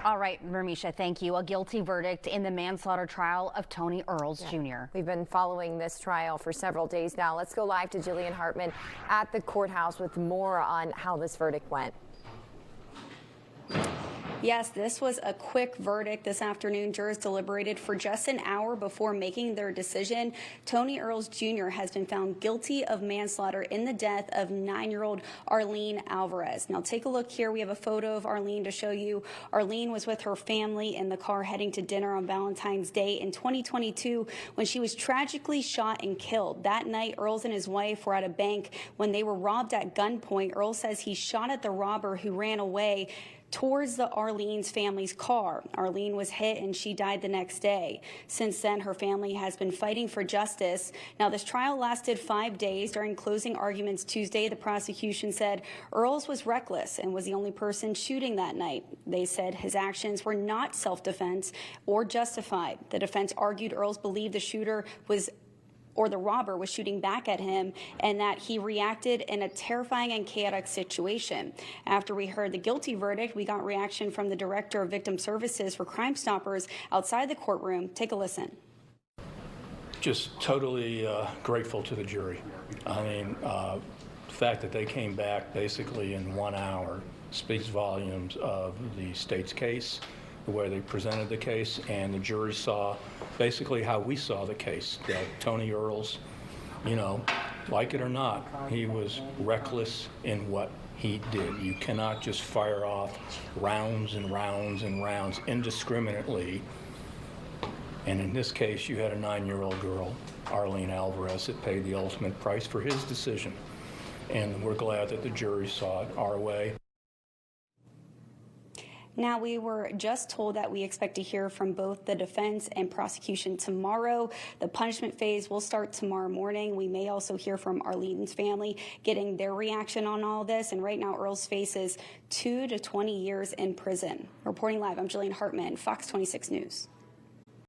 All right, Ramisha, thank you. A guilty verdict in the manslaughter trial of Tony Earls Jr. We've been following this trial for several days now. Let's go live to Jillian Hartman at the courthouse with more on how this verdict went. Yes, this was a quick verdict this afternoon. Jurors deliberated for just an hour before making their decision. Tony Earls Jr. has been found guilty of manslaughter in the death of 9-year-old Arlene Alvarez. Now take a look here. We have a photo of Arlene to show you. Arlene was with her family in the car heading to dinner on Valentine's Day in 2022 when she was tragically shot and killed. That night, Earls and his wife were at a bank when they were robbed at gunpoint. Earls says he shot at the robber who ran away towards the Arlene's family's car. Arlene was hit and she died the next day. Since then, her family has been fighting for justice. Now, this trial lasted 5 days. During closing arguments Tuesday, the prosecution said Earls was reckless and was the only person shooting that night. They said his actions were not self-defense or justified. The defense argued Earls believed the robber was shooting back at him and that he reacted in a terrifying and chaotic situation. After we heard the guilty verdict, we got reaction from the director of victim services for Crime Stoppers outside the courtroom. Take a listen. Just totally grateful to the jury. I mean, the fact that they came back basically in 1 hour speaks volumes of the state's case, the way they presented the case, and the jury saw basically how we saw the case, that Tony Earls, you know, like it or not, he was reckless in what he did. You cannot just fire off rounds and rounds and rounds indiscriminately. And in this case, you had a 9-year-old girl, Arlene Alvarez, that paid the ultimate price for his decision. And we're glad that the jury saw it our way. Now, we were just told that we expect to hear from both the defense and prosecution tomorrow. The punishment phase will start tomorrow morning. We may also hear from Arlene's family, getting their reaction on all this. And right now, Earls faces 2 to 20 years in prison. Reporting live, I'm Jillian Hartman, Fox 26 News.